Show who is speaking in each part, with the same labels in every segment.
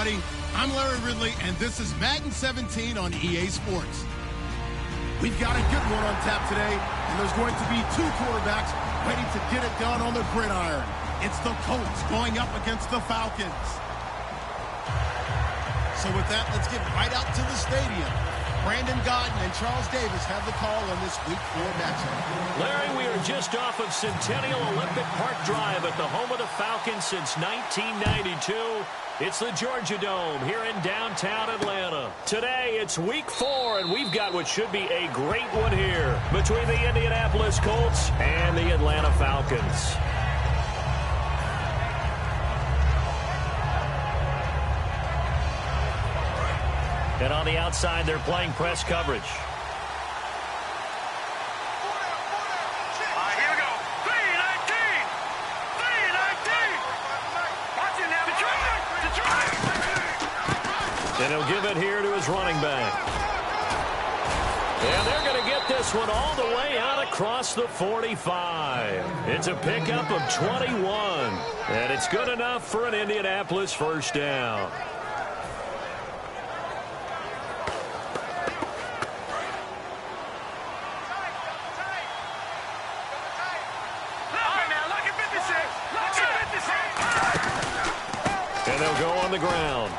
Speaker 1: everybody. I'm Larry Ridley, and this is Madden 17 on EA Sports. We've got a good one on tap today, and there's going to be two quarterbacks waiting to get it done on the gridiron. It's the Colts going up against the Falcons. So with that, let's get right out to the stadium. Brandon Godden and Charles Davis have the call on this Week 4 matchup.
Speaker 2: Larry, we are just off of Centennial Olympic Park Drive at the home of the Falcons since 1992. It's the Georgia Dome here in downtown Atlanta. Today, it's Week 4, and we've got what should be a great one here between the Indianapolis Colts and the Atlanta Falcons. And on the outside, they're playing press coverage.
Speaker 3: Here we go. 3-19. 3-19. Watch it now. Detroit.
Speaker 2: And he'll give it here to his running back. And they're going to get this one all the way out across the 45. It's a pickup of 21. And it's good enough for an Indianapolis first down. And they'll go on the ground.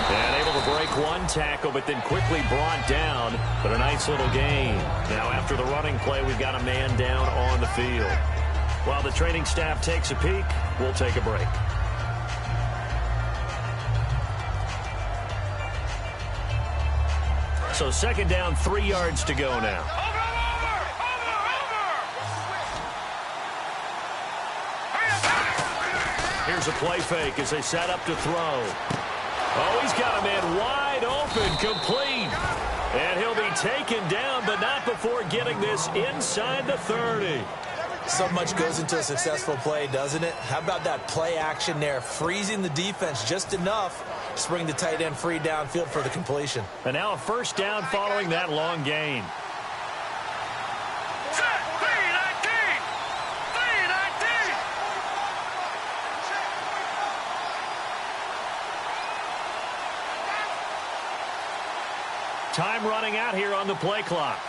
Speaker 2: And able to break one tackle, but then quickly brought down. But a nice little gain. Now after the running play, we've got a man down on the field. While the training staff takes a peek, we'll take a break. So second down, 3 yards to go now. Here's a play fake as they set up to throw. Oh, he's got a man wide open, complete. And he'll be taken down, but not before getting this inside the 30.
Speaker 4: So much goes into a successful play, doesn't it? How about that play action there, freezing the defense just enough to bring the tight end free downfield for the completion.
Speaker 2: And now a first down following that long gain. Time running out here on the play clock.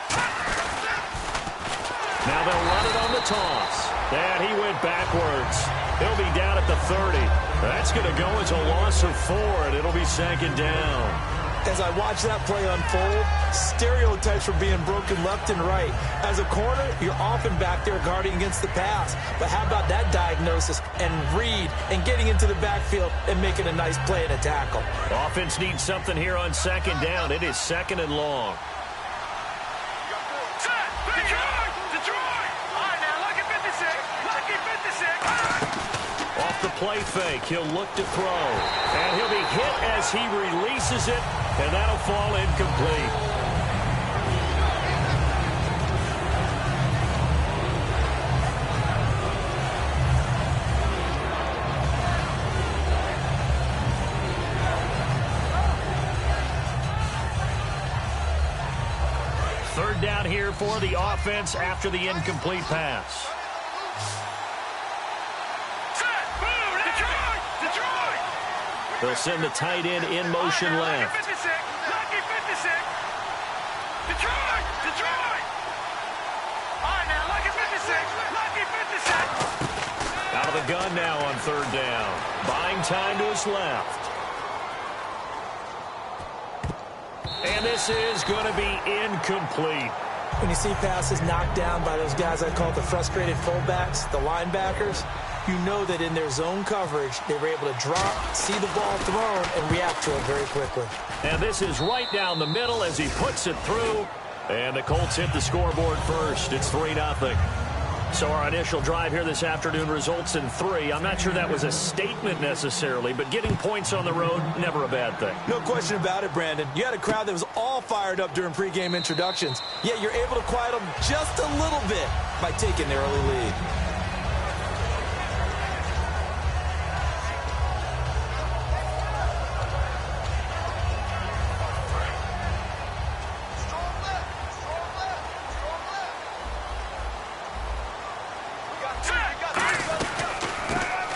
Speaker 2: Now they'll run it on the toss. And he went backwards. He'll be down at the 30. That's going to go as a loss of 4, and it'll be second down.
Speaker 4: As I watch that play unfold, stereotypes are being broken left and right. As a corner, you're often back there guarding against the pass. But how about that diagnosis and read and getting into the backfield and making a nice play and a tackle?
Speaker 2: Offense needs something here on second down. It is second and long. Off the play fake, he'll look to throw. And he'll be hit as he releases it, and that'll fall incomplete. Third down here for the offense after the incomplete pass. They'll send the tight end in motion left.
Speaker 3: Lucky 56. Detroit. All right, now, lucky 56.
Speaker 2: Out of the gun now on third down. Buying time to his left. And this is going to be incomplete.
Speaker 4: When you see passes knocked down by those guys I call the frustrated fullbacks, the linebackers, you know that in their zone coverage, they were able to drop, see the ball thrown, and react to it very quickly.
Speaker 2: And this is right down the middle as he puts it through. And the Colts hit the scoreboard first. It's 3-0. So our initial drive here this afternoon results in 3. I'm not sure that was a statement necessarily, but getting points on the road, never a bad thing.
Speaker 4: No question about it, Brandon. You had a crowd that was all fired up during pregame introductions, yet you're able to quiet them just a little bit by taking the early lead.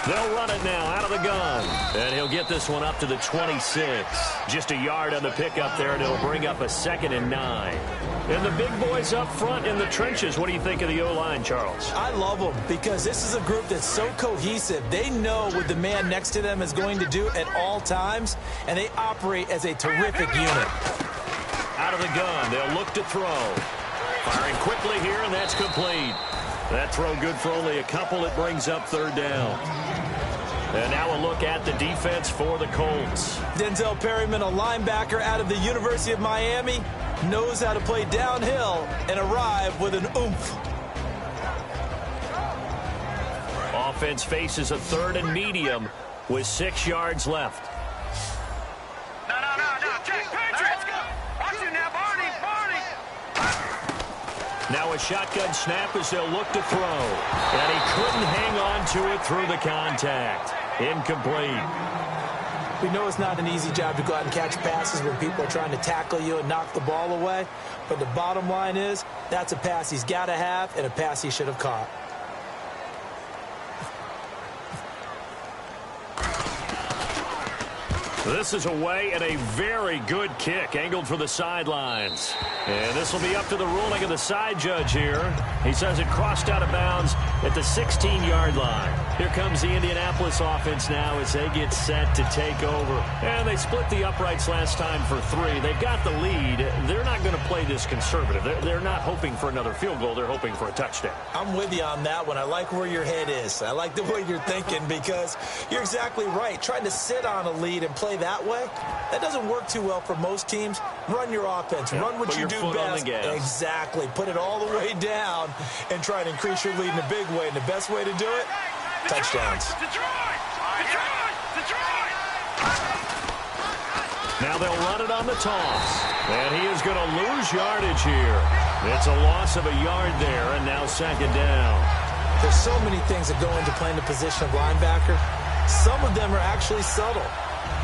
Speaker 2: They'll They'll run it now out of the gun. And he'll get this one up to the 26. Just a yard on the pickup there, and it'll bring up a 2nd and 9. And the big boys up front in the trenches. What do you think of the O-line, Charles?
Speaker 4: I love them because this is a group that's so cohesive. They know what the man next to them is going to do at all times, and they operate as a terrific unit.
Speaker 2: Out of the gun, they'll look to throw. Firing quickly here, and that's complete. That throw good for only a couple. It brings up 3rd down. And now a look at the defense for the Colts.
Speaker 4: Denzel Perryman, a linebacker out of the University of Miami, knows how to play downhill and arrive with an oomph.
Speaker 2: Offense faces a 3rd and medium with 6 yards left.
Speaker 3: No. Check. Patriots. Watch it now, Barney.
Speaker 2: Now a shotgun snap as they'll look to throw. And he couldn't hang on to it through the contact. Incomplete.
Speaker 4: We know it's not an easy job to go out and catch passes when people are trying to tackle you and knock the ball away. But the bottom line is, that's a pass he's got to have and a pass he should have caught.
Speaker 2: This is away and a very good kick, angled for the sidelines. And this will be up to the ruling of the side judge here. He says it crossed out of bounds at the 16-yard line. Here comes the Indianapolis offense now as they get set to take over. And they split the uprights last time for 3. They've got the lead. They're not going to play this conservative. They're not hoping for another field goal. They're hoping for a touchdown.
Speaker 4: I'm with you on that one. I like where your head is. I like the way you're thinking because you're exactly right. Trying to sit on a lead and play that way, that doesn't work too well for most teams. Run your offense. Run what you do best. Exactly. Put it all the way down and try and increase your lead in a big way. And the best way to do it, touchdowns.
Speaker 3: Detroit!
Speaker 2: Now they'll run it on the toss. And he is going to lose yardage here. It's a loss of a yard there, and now 2nd down.
Speaker 4: There's so many things that go into playing the position of linebacker. Some of them are actually subtle.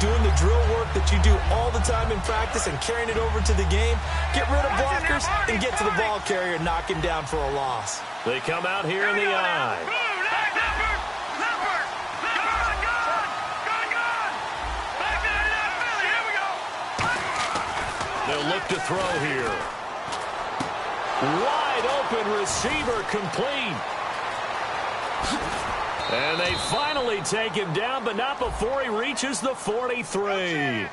Speaker 4: Doing the drill work that you do all the time in practice and carrying it over to the game. Get rid of blockers and get to the ball carrier and knock him down for a loss.
Speaker 2: They come out here in the eye. They'll look to throw here. Wide open receiver complete. And they finally take him down, but not before he reaches the 43.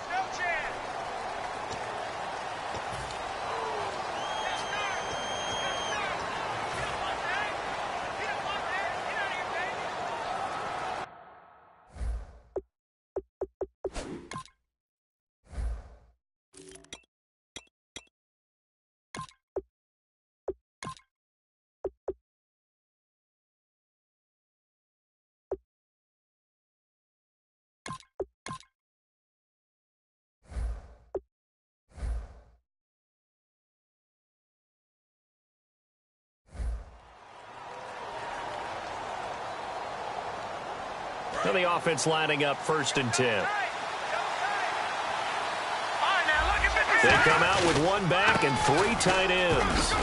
Speaker 2: Now the offense lining up 1st and 10. They come out with 1 back and 3 tight ends.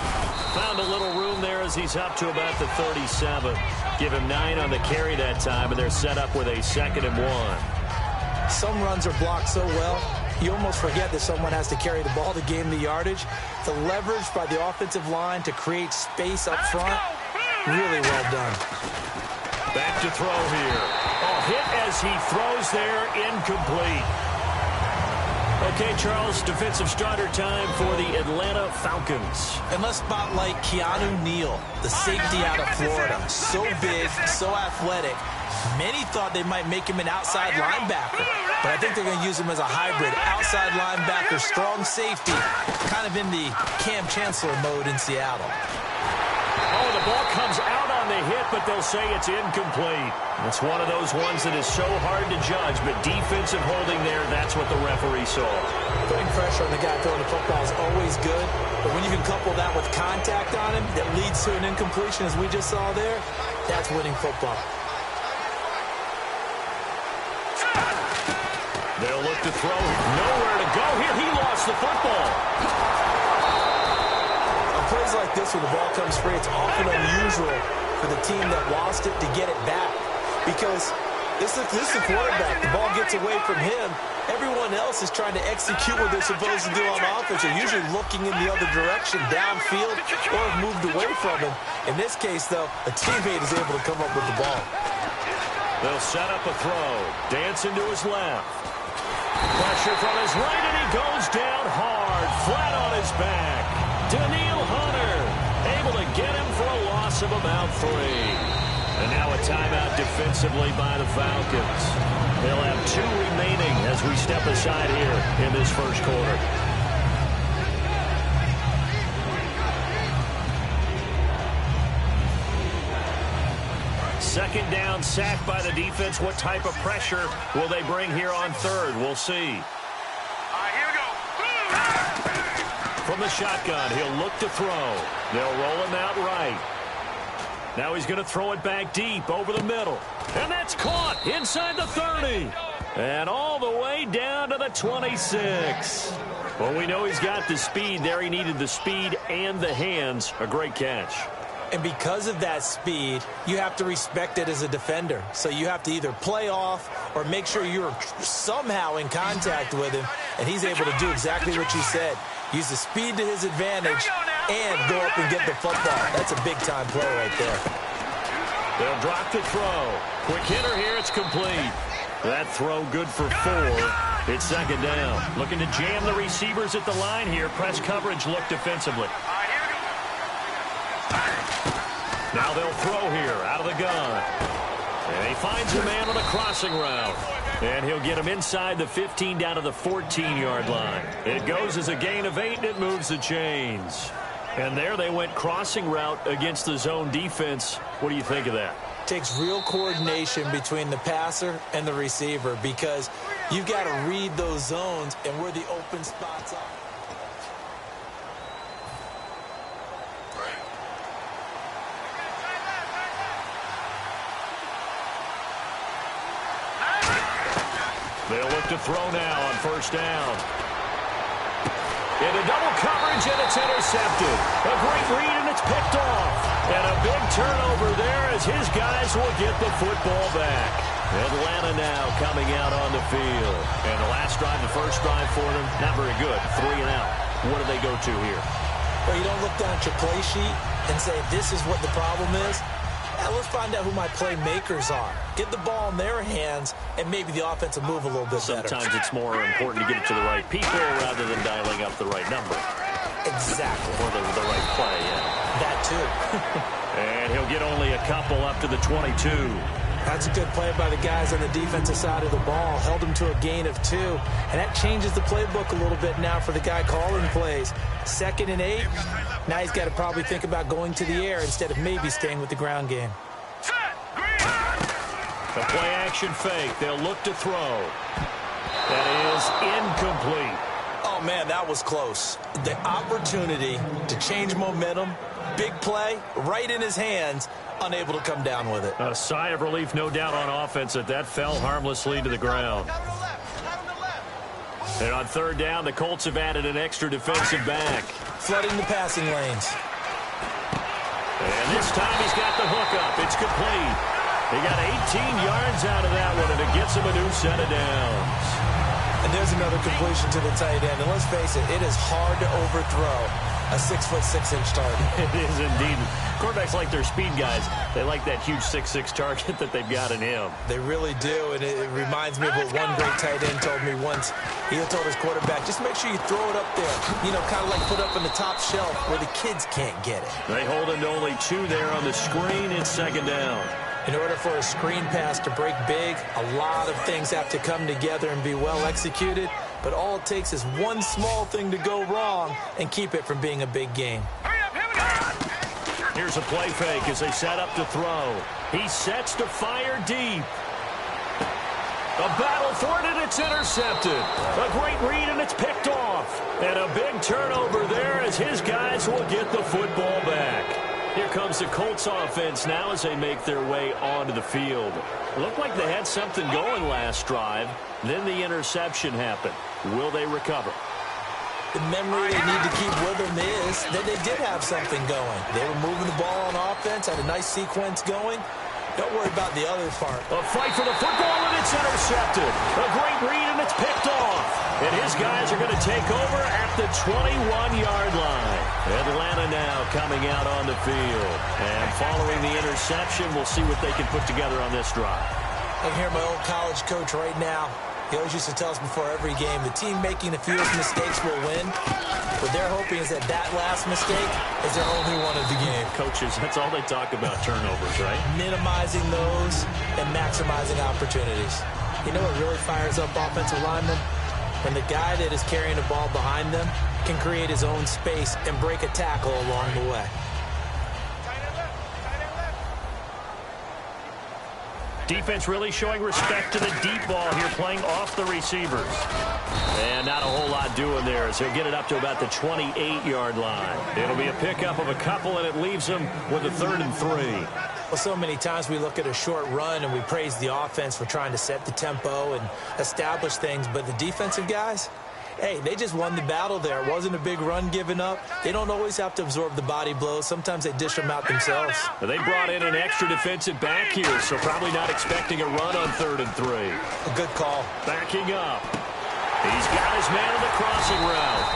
Speaker 2: Found a little room there as he's up to about the 37. Give him 9 on the carry that time, and they're set up with a 2nd and 1.
Speaker 4: Some runs are blocked so well, you almost forget that someone has to carry the ball to gain the yardage. The leverage by the offensive line to create space up front, really well done.
Speaker 2: Back to throw here. Oh, hit as he throws there, incomplete. Okay, Charles, defensive starter time for the Atlanta Falcons.
Speaker 4: And let's spotlight Keanu Neal, the safety out of Florida. So big, so athletic. Many thought they might make him an outside linebacker, but I think they're going to use him as a hybrid. Outside linebacker, strong safety, kind of in the Cam Chancellor mode in Seattle.
Speaker 2: Oh, the ball comes out on the hit, but they'll say it's incomplete. It's one of those ones that is so hard to judge, but defensive holding there, that's what the referee saw.
Speaker 4: Putting pressure on the guy throwing the football is always good, but when you can couple that with contact on him that leads to an incompletion, as we just saw there, that's winning football.
Speaker 2: They'll look to throw. Nowhere to go here. He lost the football.
Speaker 4: Plays like this, when the ball comes free, it's often unusual for the team that lost it to get it back, because This is the quarterback. The ball gets away from him. Everyone else is trying to execute what they're supposed to do on offense. They're usually looking in the other direction, downfield, or have moved away from him. In this case, though, a teammate is able to come up with the ball.
Speaker 2: They'll set up a throw. Dancing to his left. Pressure from his right, and he goes down hard, flat on his back. Daniil Hunter able to get him for a loss of about 3. And now a timeout defensively by the Falcons. They'll have 2 remaining as we step aside here in this first quarter. Second down, sack by the defense. What type of pressure will they bring here on third? We'll see.
Speaker 3: All right, here we go.
Speaker 2: From the shotgun, he'll look to throw. They'll roll him out right. Now he's going to throw it back deep over the middle. And that's caught inside the 30. And all the way down to the 26. Well, we know he's got the speed there. He needed the speed and the hands. A great catch.
Speaker 4: And because of that speed, you have to respect it as a defender. So you have to either play off or make sure you're somehow in contact with him. And he's able to do exactly what you said. Use the speed to his advantage and go up and get the football. That's a big-time play right there.
Speaker 2: They'll drop the throw. Quick hitter here. It's complete. That throw good for 4. It's second down. Looking to jam the receivers at the line here. Press coverage look defensively. Now they'll throw here out of the gun. And he finds a man on a crossing route. And he'll get him inside the 15 down to the 14-yard line. It goes as a gain of 8, and it moves the chains. And there they went crossing route against the zone defense. What do you think of that?
Speaker 4: Takes real coordination between the passer and the receiver because you've got to read those zones and where the open spots are.
Speaker 2: They'll look to throw now on first down. Into double coverage, and it's intercepted. A great read, and it's picked off. And a big turnover there as his guys will get the football back. Atlanta now coming out on the field. And the last drive, the first drive for them, not very good. 3 and out. What do they go to here?
Speaker 4: Well, you don't look down at your play sheet and say, this is what the problem is. Now let's find out who my playmakers are. Get the ball in their hands, and maybe the offense will move a little bit better.
Speaker 2: Sometimes it's more important to get it to the right people rather than dialing up the right number.
Speaker 4: Exactly.
Speaker 2: Or the right play, yeah.
Speaker 4: That too.
Speaker 2: And he'll get only a couple up to the 22.
Speaker 4: That's a good play by the guys on the defensive side of the ball. Held him to a gain of 2. And that changes the playbook a little bit now for the guy calling plays. 2nd and 8. Now he's got to probably think about going to the air instead of maybe staying with the ground game.
Speaker 2: The play-action fake. They'll look to throw. That is incomplete.
Speaker 4: Oh, man, that was close. The opportunity to change momentum, big play, right in his hands, unable to come down with it.
Speaker 2: A sigh of relief, no doubt, on offense that fell harmlessly to the ground. And on third down, the Colts have added an extra defensive back.
Speaker 4: Flooding the passing lanes.
Speaker 2: And this time he's got the hook up. It's complete. He got 18 yards out of that one, and it gets him a new set of downs.
Speaker 4: And there's another completion to the tight end. And let's face it is hard to overthrow a 6'6" target.
Speaker 2: It is indeed. Quarterbacks like their speed guys. They like that huge 6'6" target that they've got in him.
Speaker 4: They really do, and it reminds me of what one great tight end told me once. He told his quarterback, just make sure you throw it up there. You know, kind of like put up on the top shelf where the kids can't get it.
Speaker 2: They hold him to only 2 there on the screen. It's second down.
Speaker 4: In order for a screen pass to break big, a lot of things have to come together and be well executed. But all it takes is one small thing to go wrong and keep it from being a big game.
Speaker 2: Here's a play fake as they set up to throw. He sets to fire deep. A battle for it, and it's intercepted. A great read, and it's picked off. And a big turnover there as his guys will get the football back. Here comes the Colts offense now as they make their way onto the field. Looked like they had something going last drive. Then the interception happened. Will they recover?
Speaker 4: The memory they need to keep with them is that they did have something going. They were moving the ball on offense, had a nice sequence going. Don't worry about the other part.
Speaker 2: A fight for the football, and it's intercepted. A great read, and it's picked off. And his guys are going to take over at the 21-yard line. Atlanta now coming out on the field. And following the interception, we'll see what they can put together on this drive.
Speaker 4: I can hear my old college coach right now. He always used to tell us before every game, the team making the fewest mistakes will win. What they're hoping is that last mistake is their only one of the game.
Speaker 2: Coaches, that's all they talk about, turnovers, right?
Speaker 4: Minimizing those and maximizing opportunities. You know what really fires up offensive linemen? When the guy that is carrying the ball behind them can create his own space and break a tackle along the way.
Speaker 2: Defense really showing respect to the deep ball here, playing off the receivers. And not a whole lot doing there, so he'll get it up to about the 28-yard line. It'll be a pickup of a couple, and it leaves them with a 3rd and 3.
Speaker 4: Well, so many times we look at a short run and we praise the offense for trying to set the tempo and establish things, but the defensive guys, hey, they just won the battle there. It wasn't a big run given up. They don't always have to absorb the body blows. Sometimes they dish them out themselves.
Speaker 2: Well, they brought in an extra defensive back here, so probably not expecting a run on 3rd and 3.
Speaker 4: A good call.
Speaker 2: Backing up. He's got his man on the crossing route.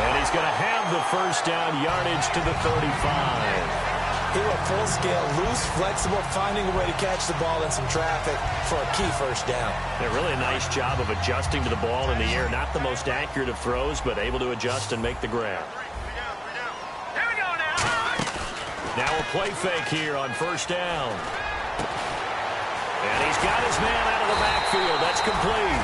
Speaker 2: And he's going to have the first down yardage to the 35.
Speaker 4: He went full scale, loose, flexible, finding a way to catch the ball in some traffic for a key first down.
Speaker 2: Yeah, really a nice job of adjusting to the ball in the air. Not the most accurate of throws, but able to adjust and make the grab.
Speaker 3: Here we go now.
Speaker 2: Now a play fake here on first down. And he's got his man out of the backfield. That's complete.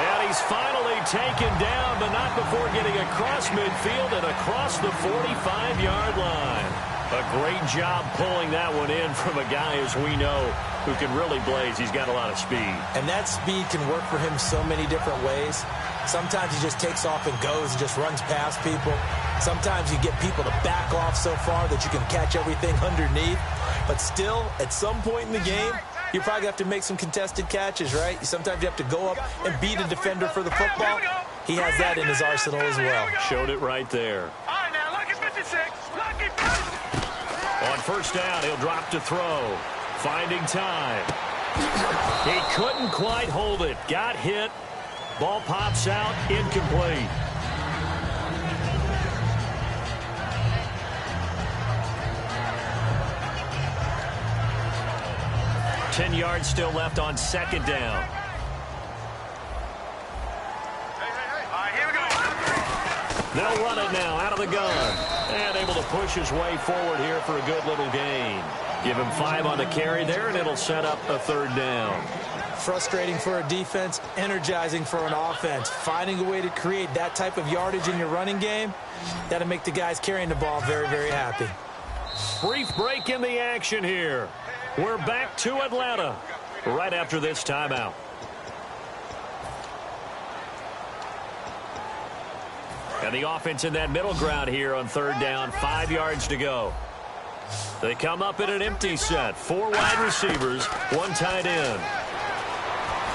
Speaker 2: And he's finally taken down, but not before getting across midfield and across the 45-yard line. A great job pulling that one in from a guy, as we know, who can really blaze. He's got a lot of speed.
Speaker 4: And that speed can work for him so many different ways. Sometimes he just takes off and goes and just runs past people. Sometimes you get people to back off so far that you can catch everything underneath. But still, at some point in the game, you probably have to make some contested catches, right? Sometimes you have to go up and beat a defender for the football. He has that in his arsenal as well.
Speaker 2: Showed it right there.
Speaker 3: All right, now, lucky 56. Lucky 56.
Speaker 2: On first down, he'll drop to throw. Finding time. He couldn't quite hold it. Got hit. Ball pops out. Incomplete. Ten yards still left on second down.
Speaker 3: All right, here we go.
Speaker 2: They'll run it now out of the gun. And able to push his way forward here for a good little gain. Give him 5 on the carry there, and it'll set up a 3rd down.
Speaker 4: Frustrating for a defense, energizing for an offense. Finding a way to create that type of yardage in your running game, that'll make the guys carrying the ball very, very happy.
Speaker 2: Brief break in the action here. We're back to Atlanta right after this timeout. And the offense in that middle ground here on 3rd down, 5 yards to go. They come up in an empty set. 4 wide receivers, 1 tight end.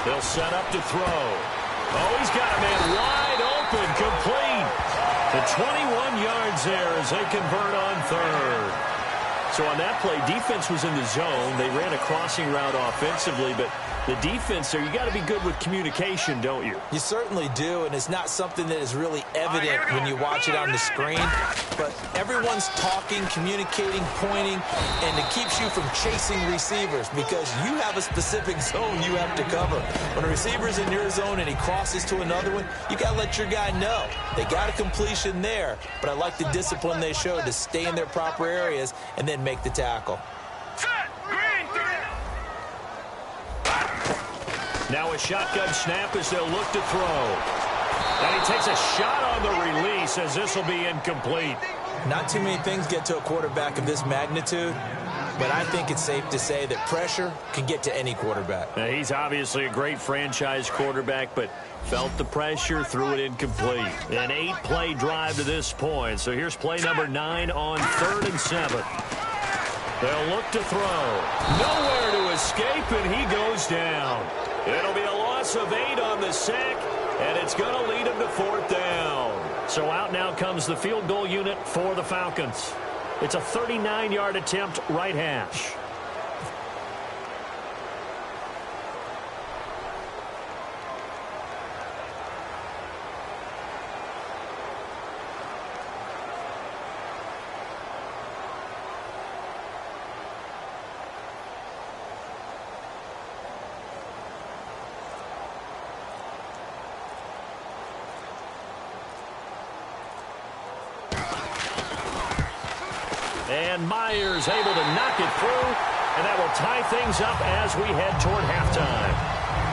Speaker 2: They'll set up to throw. Oh, he's got a man wide open, complete. The 21 yards there as they convert on 3rd. So on that play, defense was in the zone. They ran a crossing route offensively, but the defense there, you got to be good with communication, don't you?
Speaker 4: You certainly do, and it's not something that is really evident when you watch it on the screen. But everyone's talking, communicating, pointing, and it keeps you from chasing receivers because you have a specific zone you have to cover. When a receiver's in your zone and he crosses to another one, you got to let your guy know. They got a completion there, but I like the discipline they showed to stay in their proper areas and then make the tackle.
Speaker 2: Now a shotgun snap as they'll look to throw. And he takes a shot on the release as this will be incomplete.
Speaker 4: Not too many things get to a quarterback of this magnitude, but I think it's safe to say that pressure can get to any quarterback.
Speaker 2: Now, he's obviously a great franchise quarterback, but felt the pressure, threw it incomplete. An 8-play drive to this point. So here's play number 9 on 3rd and 7. They'll look to throw. Nowhere to escape, and he goes down. It'll be a loss of 8 on the sack, and it's going to lead him to 4th down. So out now comes the field goal unit for the Falcons. It's a 39-yard attempt, right hash. And Myers able to knock it through, and that will tie things up as we head toward halftime.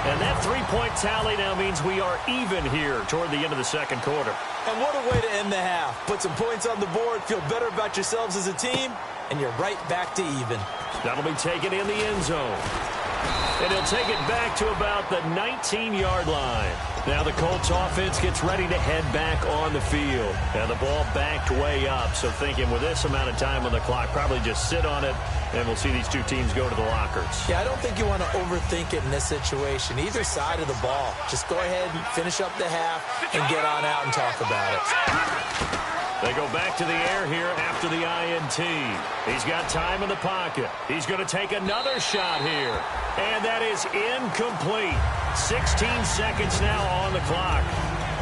Speaker 2: And that three-point tally now means we are even here toward the end of the second quarter.
Speaker 4: And what a way to end the half. Put some points on the board, feel better about yourselves as a team, and you're right back to even.
Speaker 2: That'll be taken in the end zone. And he'll take it back to about the 19-yard line. Now the Colts offense gets ready to head back on the field. Now the ball backed way up, so thinking with this amount of time on the clock, probably just sit on it, and we'll see these two teams go to the lockers.
Speaker 4: Yeah, I don't think you want to overthink it in this situation. Either side of the ball. Just go ahead and finish up the half and get on out and talk about it.
Speaker 2: They go back to the air here after the INT. He's got time in the pocket. He's going to take another shot here. And that is incomplete. 16 seconds now on the clock.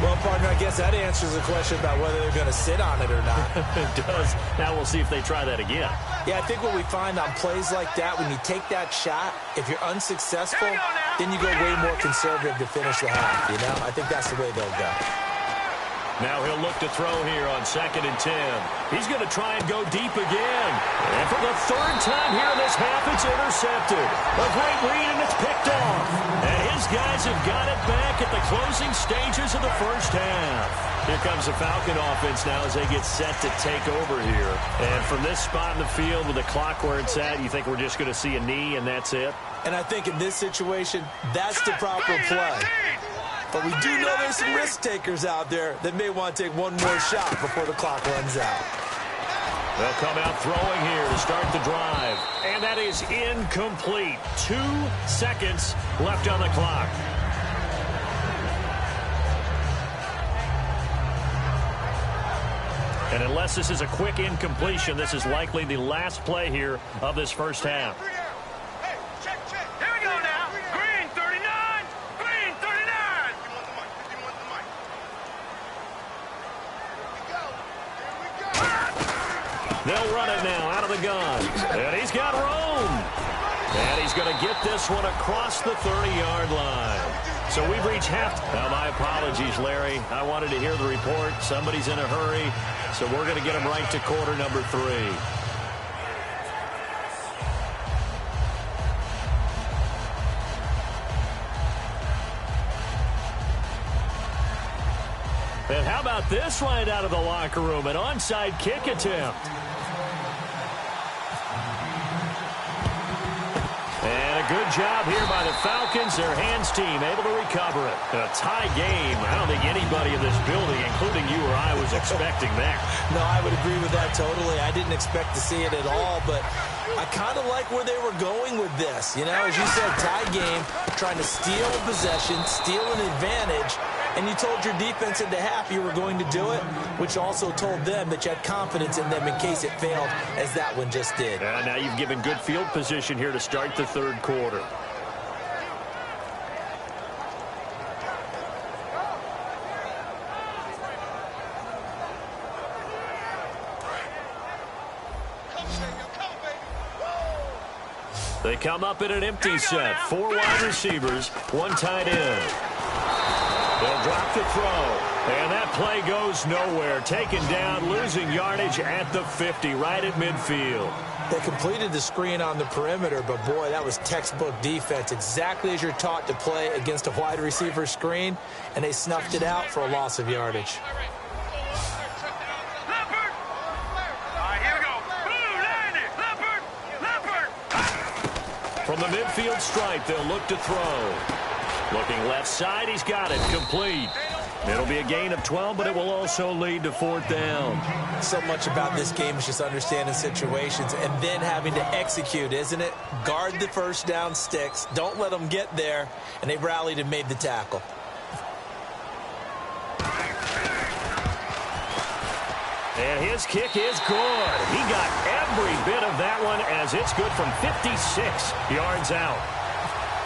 Speaker 4: Well, partner, I guess that answers the question about whether they're going to sit on it or not.
Speaker 2: It does. Now we'll see if they try that again.
Speaker 4: Yeah, I think what we find on plays like that, when you take that shot, if you're unsuccessful, then you go way more conservative to finish the half, you know? I think that's the way they'll go.
Speaker 2: Now he'll look to throw here on 2nd and 10. He's going to try and go deep again. And for the third time here in this half, it's intercepted. A great read, and it's picked off. And his guys have got it back at the closing stages of the first half. Here comes the Falcon offense now as they get set to take over here. And from this spot in the field with the clock where it's at, you think we're just going to see a knee and that's it?
Speaker 4: And I think in this situation, that's the proper play. But we do know there's some risk takers out there that may want to take one more shot before the clock runs out.
Speaker 2: They'll come out throwing here to start the drive. And that is incomplete. 2 seconds left on the clock. And unless this is a quick incompletion, this is likely the last play here of this first half. They'll run it now out of the gun. And he's got room. And he's going to get this one across the 30-yard line. So we've reached half. Now, my apologies, Larry. I wanted to hear the report. Somebody's in a hurry. So we're going to get him right to quarter number 3. And how about this right out of the locker room? An onside kick attempt. And a good job here by the Falcons. Their hands team able to recover it. A tie game. I don't think anybody in this building, including you or I, was expecting that.
Speaker 4: No, I would agree with that totally. I didn't expect to see it at all, but I kind of like where they were going with this. You know, as you said, tie game, trying to steal a possession, steal an advantage, and you told your defense at the half you were going to do it, which also told them that you had confidence in them in case it failed, as that one just did.
Speaker 2: And now you've given good field position here to start the third quarter. They come up in an empty set. 4 wide receivers, 1 tight end. They'll drop the throw. And that play goes nowhere. Taken down, losing yardage at the 50, right at midfield.
Speaker 4: They completed the screen on the perimeter, but boy, that was textbook defense. Exactly as you're taught to play against a wide receiver screen, and they snuffed it out for a loss of yardage.
Speaker 2: From the midfield stripe, they'll look to throw. Looking left side, he's got it, complete. It'll be a gain of 12, but it will also lead to 4th down.
Speaker 4: So much about this game is just understanding situations and then having to execute, isn't it? Guard the first down sticks. Don't let them get there. And they rallied and made the tackle.
Speaker 2: And his kick is good. He got every bit of that one as it's good from 56 yards out.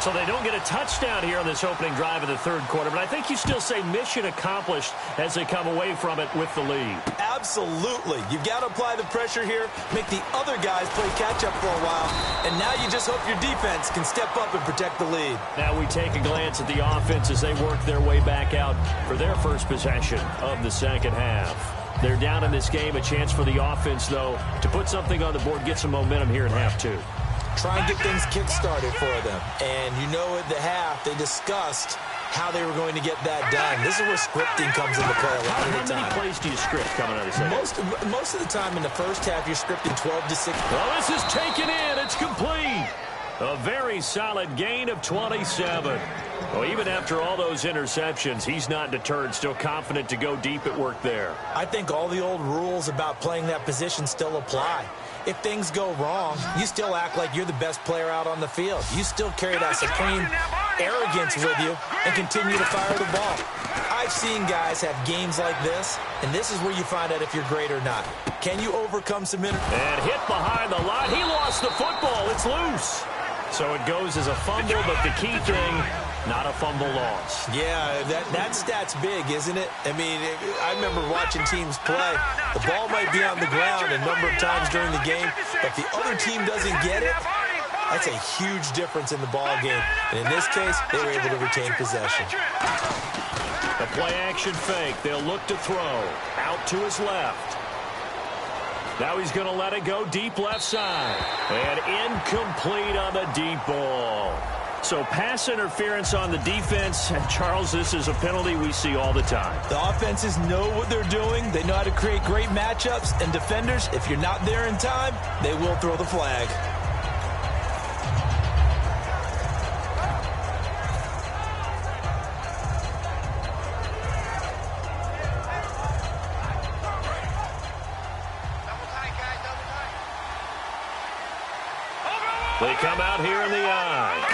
Speaker 2: So they don't get a touchdown here on this opening drive of the third quarter, but I think you still say mission accomplished as they come away from it with the lead.
Speaker 4: Absolutely. You've got to apply the pressure here, make the other guys play catch-up for a while, and now you just hope your defense can step up and protect the lead.
Speaker 2: Now we take a glance at the offense as they work their way back out for their first possession of the second half. They're down in this game. A chance for the offense, though, to put something on the board, get some momentum here in half two.
Speaker 4: Try and get things kick-started for them. And you know at the half, they discussed how they were going to get that done. This is where scripting comes into play a lot of the time.
Speaker 2: How many plays do you script coming out of the second?
Speaker 4: Most of the time in the first half, you're scripting 12 to 6.
Speaker 2: Well, this is taken in. It's complete. A very solid gain of 27. Well, even after all those interceptions, he's not deterred, still confident to go deep at work there.
Speaker 4: I think all the old rules about playing that position still apply. If things go wrong, you still act like you're the best player out on the field. You still carry that supreme arrogance with you and continue to fire the ball. I've seen guys have games like this, and this is where you find out if you're great or not. Can you overcome some And
Speaker 2: hit behind the line. He lost the football. It's loose. So it goes as a fumble, but the key thing, not a fumble loss.
Speaker 4: Yeah, that stat's big, isn't it? I mean, I remember watching teams play. The ball might be on the ground a number of times during the game, but if the other team doesn't get it, that's a huge difference in the ball game. And in this case, they were able to retain possession.
Speaker 2: The play-action fake. They'll look to throw. Out to his left. Now he's going to let it go deep left side. And incomplete on the deep ball. So pass interference on the defense. And Charles, this is a penalty we see all the time.
Speaker 4: The offenses know what they're doing. They know how to create great matchups. And defenders, if you're not there in time, they will throw the flag.
Speaker 2: They come out here in the eye.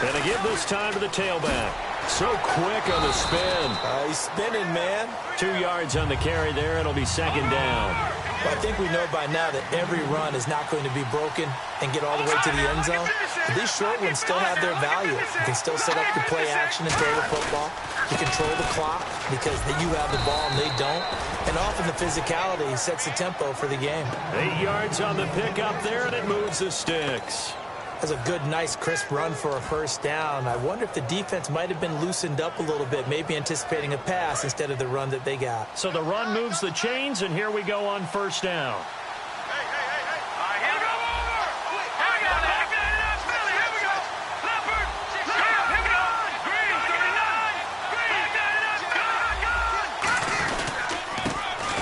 Speaker 2: And they give this time to the tailback. So quick on the spin.
Speaker 4: He's spinning, man.
Speaker 2: 2 yards on the carry there. It'll be second down.
Speaker 4: Well, I think we know by now that every run is not going to be broken and get all the way to the end zone. But these short ones still have their value. You can still set up the play action and throw the football. You control the clock because you have the ball and they don't. And often the physicality sets the tempo for the game.
Speaker 2: 8 yards on the pickup there, and it moves the sticks.
Speaker 4: That's a good, nice, crisp run for a first down. I wonder if the defense might have been loosened up a little bit, maybe anticipating a pass instead of the run that they got.
Speaker 2: So the run moves the chains, and here we go on first down.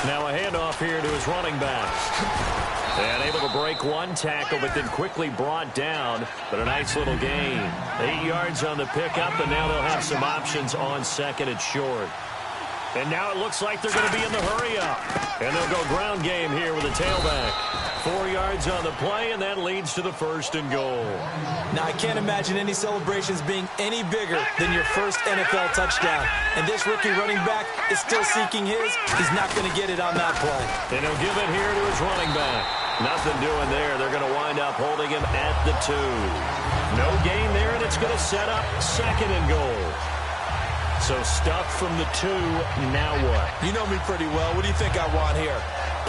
Speaker 2: Now a handoff here to his running back. And able to break one tackle, but then quickly brought down. But a nice little gain. 8 yards on the pickup, and now they'll have some options on second and short. And now it looks like they're going to be in the hurry-up. And they'll go ground game here with a tailback. 4 yards on the play, and that leads to the first and goal.
Speaker 4: Now, I can't imagine any celebrations being any bigger than your first NFL touchdown. And this rookie running back is still seeking his. He's not going to get it on that play.
Speaker 2: And he'll give it here to his running back. Nothing doing there. They're going to wind up holding him at the 2. No gain there, and it's going to set up second and goal. So stuck from the 2. Now what?
Speaker 4: You know me pretty well. What do you think I want here?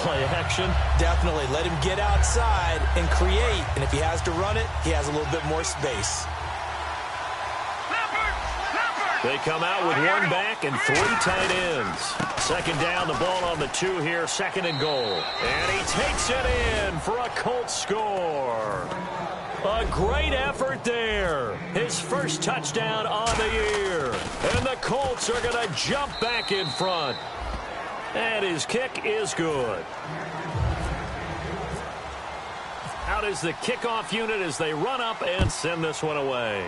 Speaker 2: Play action?
Speaker 4: Definitely. Let him get outside and create. And if he has to run it, he has a little bit more space.
Speaker 2: They come out with one back and 3 tight ends. Second down, the ball on the 2 here, second and goal. And he takes it in for a Colts score. A great effort there. His first touchdown on the year. And the Colts are going to jump back in front. And his kick is good. Out is the kickoff unit as they run up and send this one away.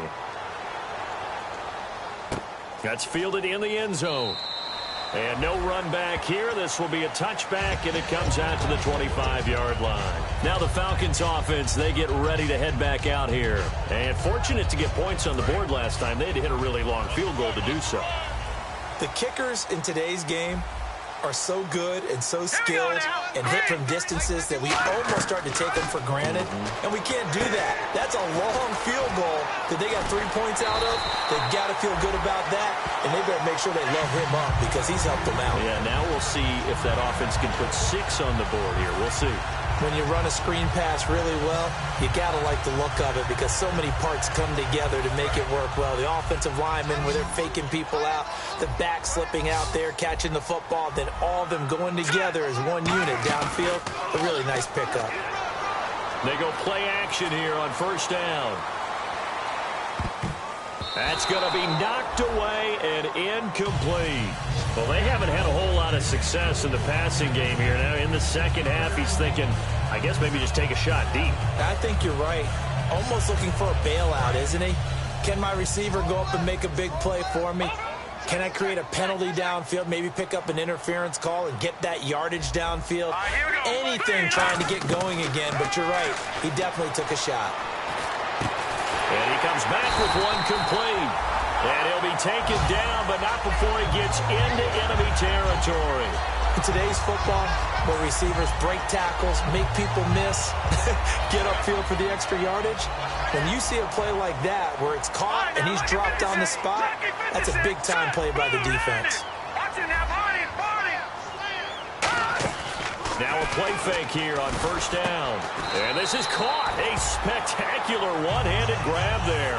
Speaker 2: That's fielded in the end zone. And no run back here. This will be a touchback, and it comes out to the 25-yard line. Now the Falcons offense, they get ready to head back out here. And fortunate to get points on the board last time. They had to hit a really long field goal to do so.
Speaker 4: The kickers in today's game are so good and so skilled and hit from distances that we almost start to take them for granted. And we can't do that. That's a long field goal that they got 3 points out of. They've got to feel good about that, and they better make sure they love him up because he's helped them out.
Speaker 2: Yeah, now we'll see if that offense can put 6 on the board here. We'll see.
Speaker 4: when you run a screen pass really well, you got to like the look of it because so many parts come together to make it work well. The offensive linemen, where they're faking people out, the back slipping out there, catching the football, then all of them going together as one unit downfield. A really nice pickup.
Speaker 2: They go play action here on first down. That's going to be knocked away and incomplete. Well, they haven't had a whole lot of success in the passing game here. Now, in the second half, he's thinking, I guess maybe just take a shot deep.
Speaker 4: I think you're right. Almost looking for a bailout, isn't he? Can my receiver go up and make a big play for me? Can I create a penalty downfield, maybe pick up an interference call and get that yardage downfield? Anything trying to get going again, but you're right. He definitely took a shot.
Speaker 2: And he comes back with one complete. And he'll be taken down, but not before he gets into enemy territory.
Speaker 4: In today's football, where receivers break tackles, make people miss, get upfield for the extra yardage, when you see a play like that where it's caught and he's dropped on the spot, that's a big-time play by the defense.
Speaker 2: Now a play fake here on first down. And this is caught. A spectacular one-handed grab there.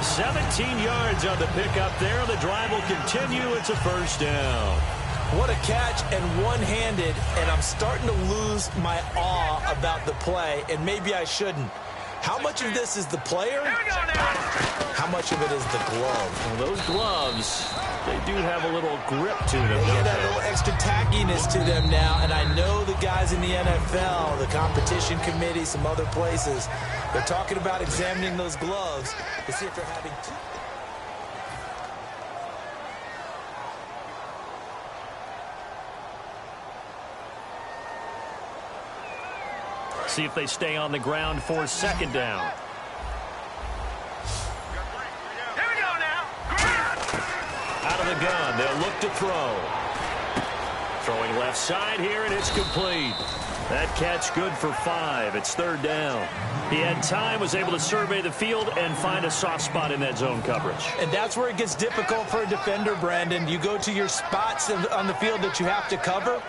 Speaker 2: 17 yards on the pickup there. The drive will continue. It's a first down.
Speaker 4: What a catch and one-handed, and I'm starting to lose my awe about the play, and maybe I shouldn't. How much of this is the player? How much of it is the glove?
Speaker 2: Well, those gloves, they do have a little grip to them.
Speaker 4: They get a little extra tackiness to them now, and I know the guys in the NFL, the competition committee, some other places, they're talking about examining those gloves to see if they're having two.
Speaker 2: See if they stay on the ground for second down.
Speaker 3: Here we go now.
Speaker 2: Out of the gun, they'll look to throw. Throwing left side here, and it's complete. That catch good for 5. It's third down. He had time, was able to survey the field and find a soft spot in that zone coverage.
Speaker 4: And that's where it gets difficult for a defender, Brandon. You go to your spots on the field that you have to cover,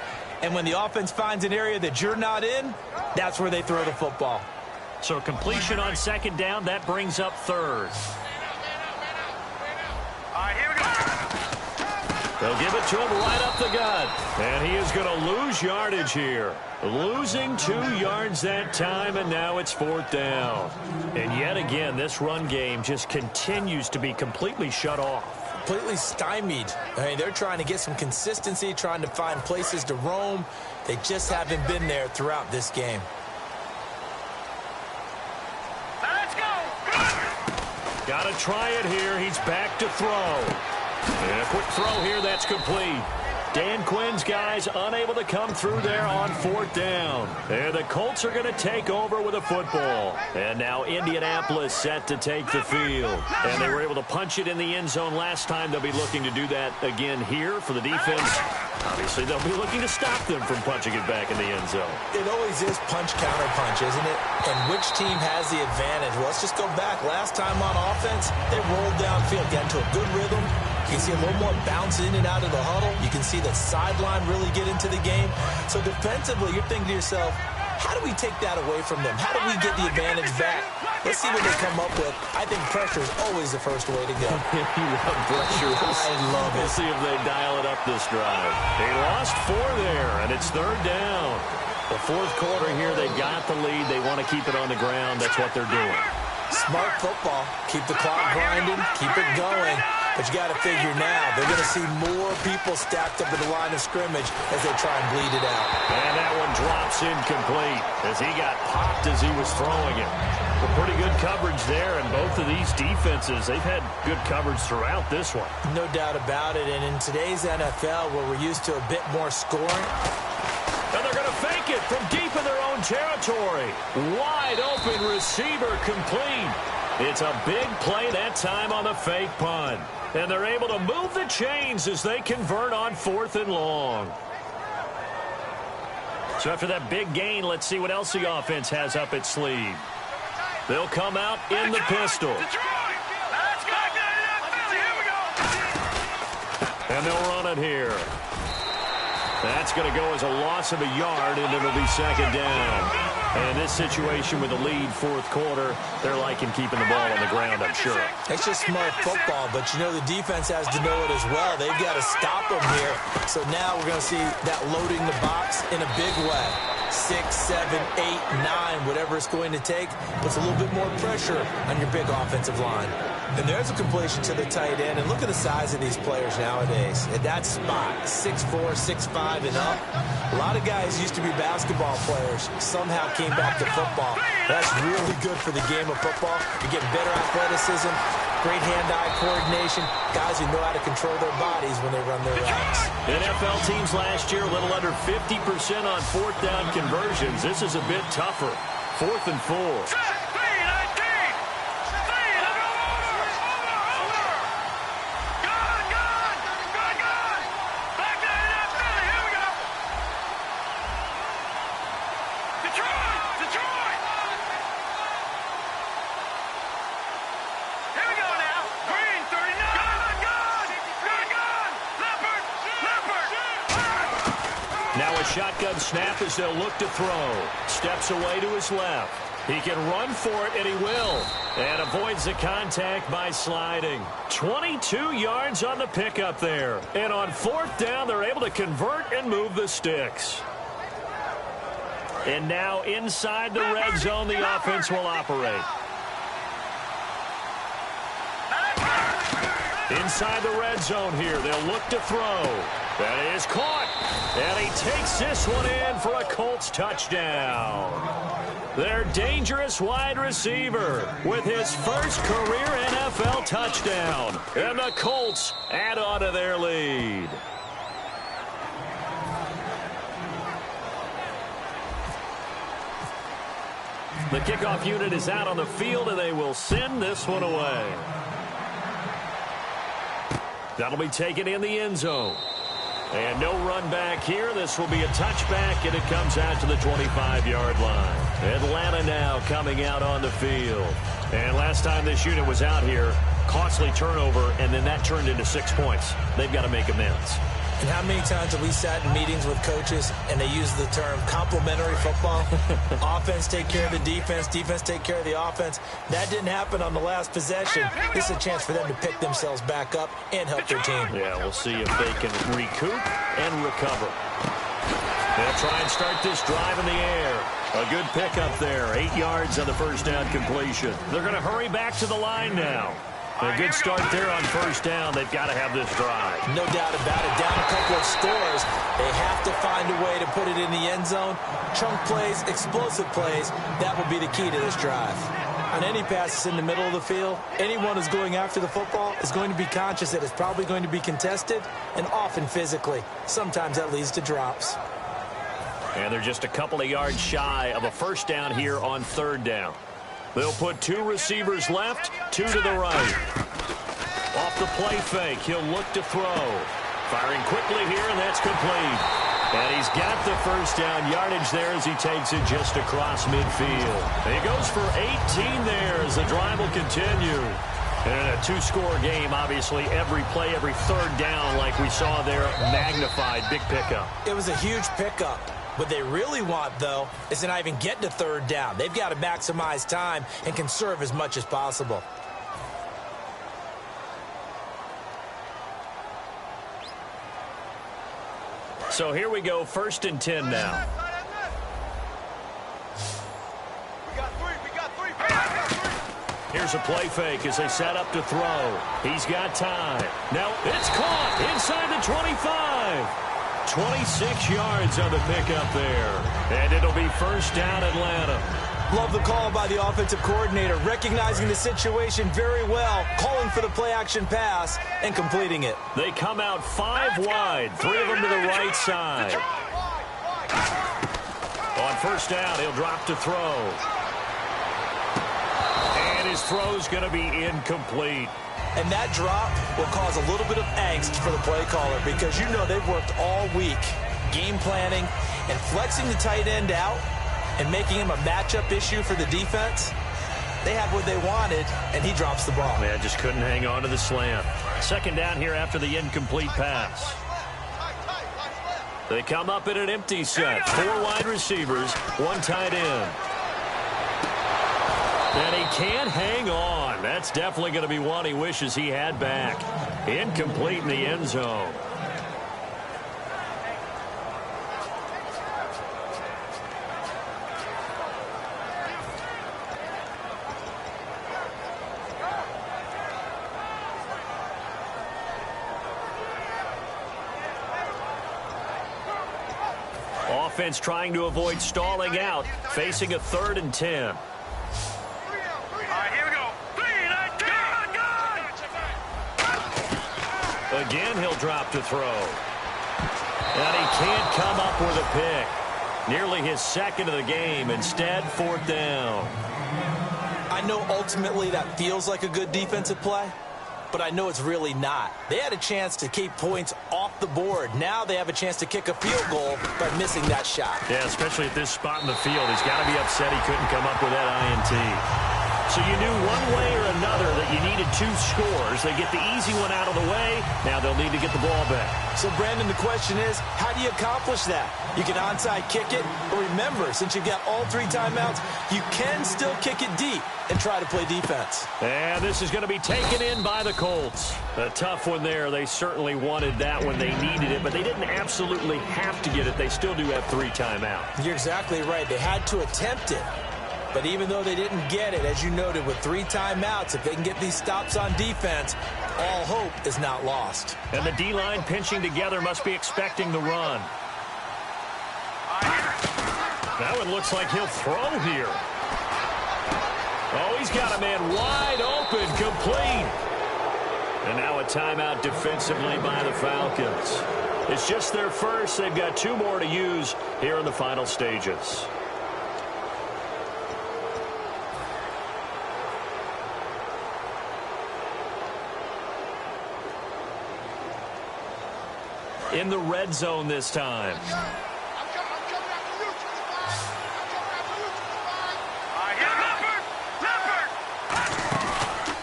Speaker 4: and when the offense finds an area that you're not in, that's where they throw the football.
Speaker 2: So completion on second down, that brings up third.
Speaker 3: Here we go.
Speaker 2: They'll give it to him right up the gut. And he is going to lose yardage here. Losing 2 yards that time, and now it's fourth down. And yet again, this run game just continues to be completely shut off.
Speaker 4: Completely stymied. I mean, they're trying to get some consistency, trying to find places to roam. They just haven't been there throughout this game.
Speaker 3: Let's go.
Speaker 2: Got to try it here. He's back to throw. And a quick throw here. That's complete. Dan Quinn's guys unable to come through there on fourth down. And the Colts are going to take over with a football. And now Indianapolis set to take the field. And they were able to punch it in the end zone last time. They'll be looking to do that again here for the defense. Obviously, they'll be looking to stop them from punching it back in the end zone.
Speaker 4: It always is punch, counter punch, isn't it? And which team has the advantage? Well, let's just go back. Last time on offense, they rolled downfield, got into a good rhythm. You can see a little more bounce in and out of the huddle. You can see the sideline really get into the game. So defensively, you're thinking to yourself, how do we take that away from them? How do we get the advantage back? Let's see what they come up with. I think pressure is always the first way to go.
Speaker 2: You love pressure.
Speaker 4: I love it.
Speaker 2: We'll see if they dial it up this drive. They lost 4 there, and it's third down. The fourth quarter here, they got the lead. They want to keep it on the ground. That's what they're doing.
Speaker 4: Smart football. Keep the clock grinding. Keep it going. But you got to figure now, they're going to see more people stacked up at the line of scrimmage as they try and bleed it out.
Speaker 2: And that one drops incomplete as he got popped as he was throwing it. Well, pretty good coverage there, and both of these defenses, they've had good coverage throughout this one.
Speaker 4: No doubt about it, and in today's NFL, where we're used to a bit more scoring.
Speaker 2: And they're going to fake it from deep in their own territory. Wide open receiver complete. It's a big play that time on the fake punt. And they're able to move the chains as they convert on 4th and long. So after that big gain, let's see what else the offense has up its sleeve. They'll come out in the pistol. And they'll run it here. That's going to go as a loss of a yard, and it'll be second down. And this situation with the lead, fourth quarter, they're liking keeping the ball on the ground, I'm sure.
Speaker 4: It's just smart football, but you know the defense has to know it as well. They've got to stop them here. So now we're going to see that loading the box in a big way. 6, 7, 8, 9, whatever it's going to take, puts a little bit more pressure on your big offensive line. And there's a completion to the tight end. And look at the size of these players nowadays. At that spot, 6'4", 6'5", and up. A lot of guys used to be basketball players, somehow came back to football. That's really good for the game of football. You get better athleticism, great hand-eye coordination, guys who know how to control their bodies when they run their routes.
Speaker 2: NFL teams last year, a little under 50% on fourth down conversions. This is a bit tougher. 4th and 4. Shotgun snap as they'll look to throw. Steps away to his left. He can run for it, and he will. And avoids the contact by sliding. 22 yards on the pickup there. And on 4th down, they're able to convert and move the sticks. And now inside the red zone, the offense will operate. Inside the red zone here, they'll look to throw. That is caught. And he takes this one in for a Colts touchdown. Their dangerous wide receiver with his first career NFL touchdown. And the Colts add on to their lead. The kickoff unit is out on the field, and they will send this one away. That'll be taken in the end zone. And no run back here. This will be a touchback, and it comes out to the 25-yard line. Atlanta now coming out on the field. And last time this unit was out here, costly turnover, and then that turned into 6 points. They've got to make amends.
Speaker 4: And how many times have we sat in meetings with coaches and they use the term complementary football? Offense take care of the defense, defense take care of the offense. That didn't happen on the last possession. This is a chance for them to pick themselves back up and help their team.
Speaker 2: Yeah, we'll see if they can recoup and recover. They'll try and start this drive in the air. A good pickup there. 8 yards on the first down completion. They're going to hurry back to the line now. A good start there on first down. They've got to have this drive.
Speaker 4: No doubt about it. Down a couple of scores. They have to find a way to put it in the end zone. Chunk plays, explosive plays. That will be the key to this drive. On any passes in the middle of the field, anyone who's going after the football is going to be conscious that it's probably going to be contested and often physically. Sometimes that leads to drops.
Speaker 2: And they're just a couple of yards shy of a first down here on third down. They'll put 2 receivers left, 2 to the right. Off the play fake, he'll look to throw. Firing quickly here, and that's complete. And he's got the first down yardage there as he takes it just across midfield. He goes for 18 there as the drive will continue. And in a 2-score game, obviously, every play, every third down, like we saw there, magnified. Big pickup.
Speaker 4: It was a huge pickup. What they really want, though, is to not even get to third down. They've got to maximize time and conserve as much as possible.
Speaker 2: So here we go, 1st and 10 now. Here's a play fake as they set up to throw. He's got time. Now it's caught inside the 25. 26 yards on the pickup there. And it'll be first down Atlanta.
Speaker 4: Love the call by the offensive coordinator, recognizing the situation very well, calling for the play-action pass, and completing it.
Speaker 2: They come out 5 wide, 3 of them to the right side. On first down, he'll drop to throw. And his throw's going to be incomplete.
Speaker 4: And that drop will cause a little bit of angst for the play caller because you know they've worked all week game planning and flexing the tight end out and making him a matchup issue for the defense. They have what they wanted, and he drops the ball.
Speaker 2: Man, just couldn't hang on to the slant. Second down here after the incomplete pass. They come up in an empty set. 4 wide receivers, 1 tight end. And he can't hang on. That's definitely going to be one he wishes he had back. Incomplete in the end zone. Offense trying to avoid stalling out, facing a 3rd and 10.
Speaker 3: All right, here we go. 3 and 10.
Speaker 2: Again, he'll drop to throw. And he can't come up with a pick. Nearly his 2nd of the game. Instead, 4th down.
Speaker 4: I know ultimately that feels like a good defensive play, but I know it's really not. They had a chance to keep points off the board. Now they have a chance to kick a field goal by missing that shot.
Speaker 2: Yeah, especially at this spot in the field. He's got to be upset he couldn't come up with that INT. So you knew one way or another that you needed 2 scores. They get the easy one out of the way. Now they'll need to get the ball back.
Speaker 4: So, Brandon, the question is, how do you accomplish that? You can onside kick it, but remember, since you've got all 3 timeouts, you can still kick it deep and try to play defense.
Speaker 2: And this is going to be taken in by the Colts. A tough one there. They certainly wanted that when they needed it, but they didn't absolutely have to get it. They still do have 3 timeouts.
Speaker 4: You're exactly right. They had to attempt it. But even though they didn't get it, as you noted, with 3 timeouts, if they can get these stops on defense, all hope is not lost.
Speaker 2: And the D-line pinching together must be expecting the run. That one looks like he'll throw here. Oh, he's got a man wide open, complete. And now a timeout defensively by the Falcons. It's just their first. They've got 2 more to use here in the final stages. In the red zone this time.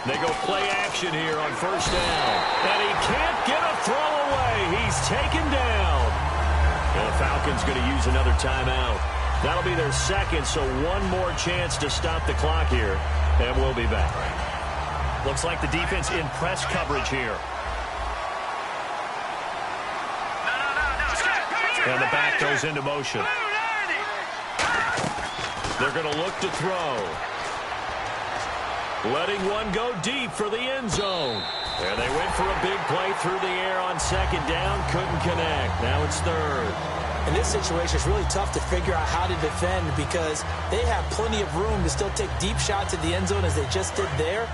Speaker 2: They go play action here on 1st down. And he can't get a throw away. He's taken down. And the Falcons going to use another timeout. That'll be their 2nd, so 1 more chance to stop the clock here. And we'll be back. Looks like the defense in press coverage here. And the back goes into motion. They're going to look to throw. Letting one go deep for the end zone. And they went for a big play through the air on 2nd down. Couldn't connect. Now it's 3rd.
Speaker 4: In this situation, it's really tough to figure out how to defend because they have plenty of room to still take deep shots at the end zone as they just did there.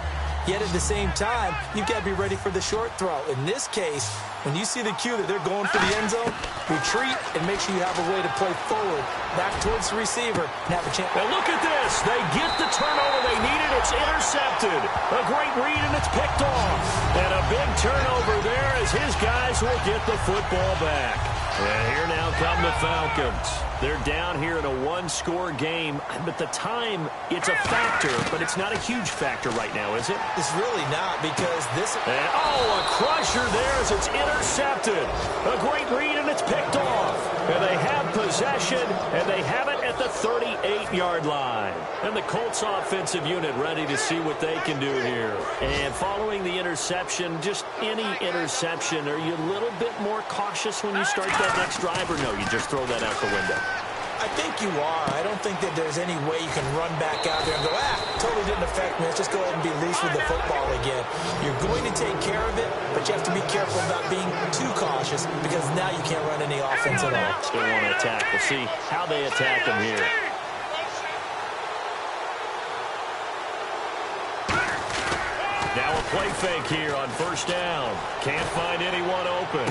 Speaker 4: Yet at the same time, you've got to be ready for the short throw. In this case, when you see the cue that they're going for the end zone, retreat and make sure you have a way to play forward, back towards the receiver, and have a chance.
Speaker 2: Now look at this. They get the turnover they needed. It's intercepted. A great read, and it's picked off. And a big turnover there as his guys will get the football back. And here now come the Falcons. They're down here in a 1-score game, but the time, it's a factor, but it's not a huge factor right now, is it?
Speaker 4: It's really not because this...
Speaker 2: And, a crusher there as it's intercepted. A great read, and it's picked off. And they have possession, and they have it at the 38-yard line. And the Colts offensive unit ready to see what they can do here. And following the interception, just any interception, are you a little bit more cautious when you start that next drive, or no, you just throw that out the window?
Speaker 4: I think you are. I don't think that there's any way you can run back out there and go, totally didn't affect me. Let's just go ahead and be loose with the football again. You're going to take care of it, but you have to be careful about being too cautious because now you can't run any offense at all.
Speaker 2: Still want to attack. We'll see how they attack them here. Now a play fake here on 1st down. Can't find anyone open.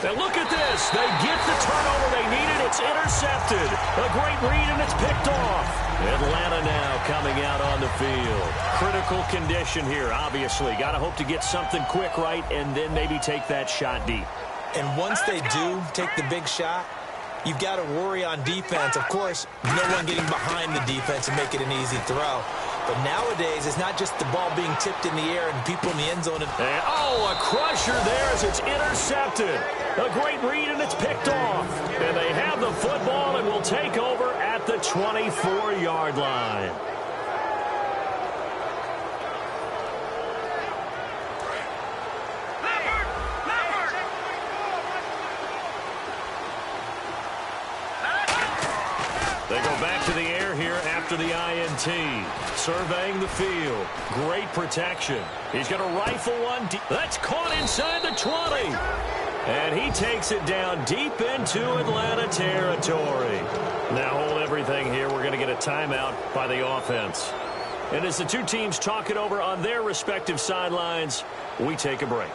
Speaker 2: Now look at this. They get the turnover they needed. It's intercepted. A great read, and it's picked off. Atlanta now coming out on the field. Critical condition here, obviously. Got to hope to get something quick right and then maybe take that shot deep.
Speaker 4: And once they do take the big shot, you've got to worry on defense. Of course, no one getting behind the defense and make it an easy throw. But nowadays, it's not just the ball being tipped in the air and people in the end zone.
Speaker 2: A crusher there as it's intercepted. A great read, and it's picked off. And they have the football and will take over at the 24-yard line. They go back to the air here after the INT. Surveying the field. Great protection. He's going to rifle one. That's caught inside the 20. And he takes it down deep into Atlanta territory. Now hold everything here. We're going to get a timeout by the offense. And as the two teams talk it over on their respective sidelines, we take a break.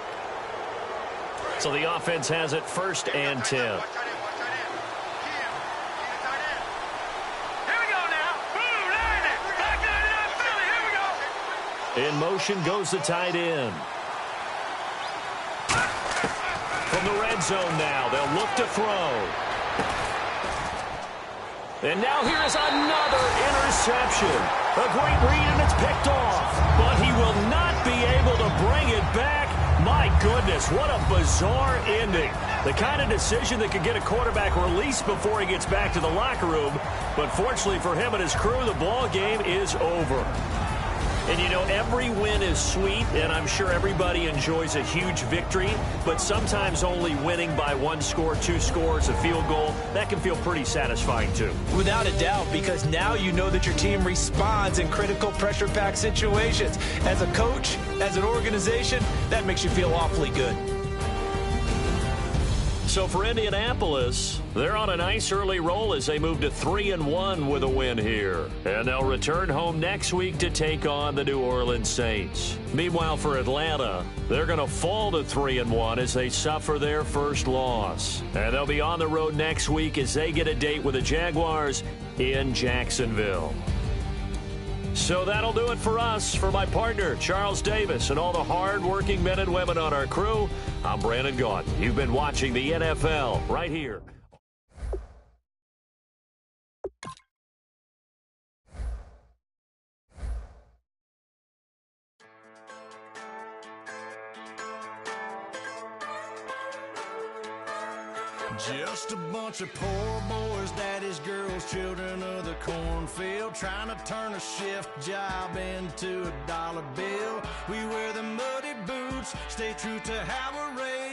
Speaker 2: So the offense has it 1st and 10. In motion goes the tight end. From the red zone now, they'll look to throw. And now here is another interception. A great read, and it's picked off. But he will not be able to bring it back. My goodness, what a bizarre ending. The kind of decision that could get a quarterback released before he gets back to the locker room. But fortunately for him and his crew, the ball game is over. And, you know, every win is sweet, and I'm sure everybody enjoys a huge victory, but sometimes only winning by 1 score, 2 scores, a field goal, that can feel pretty satisfying too.
Speaker 4: Without a doubt, because now you know that your team responds in critical pressure-packed situations. As a coach, as an organization, that makes you feel awfully good.
Speaker 2: So for Indianapolis, they're on a nice early roll as they move to 3-1 with a win here. And they'll return home next week to take on the New Orleans Saints. Meanwhile, for Atlanta, they're going to fall to 3-1 as they suffer their first loss. And they'll be on the road next week as they get a date with the Jaguars in Jacksonville. So that'll do it for us. For my partner, Charles Davis, and all the hard-working men and women on our crew, I'm Brandon Gaudin. You've been watching the NFL right here.
Speaker 5: Just a bunch of poor boys, daddies, girls, children of the cornfield, trying to turn a shift job into a dollar bill. We wear the muddy boots, stay true to how we're raised.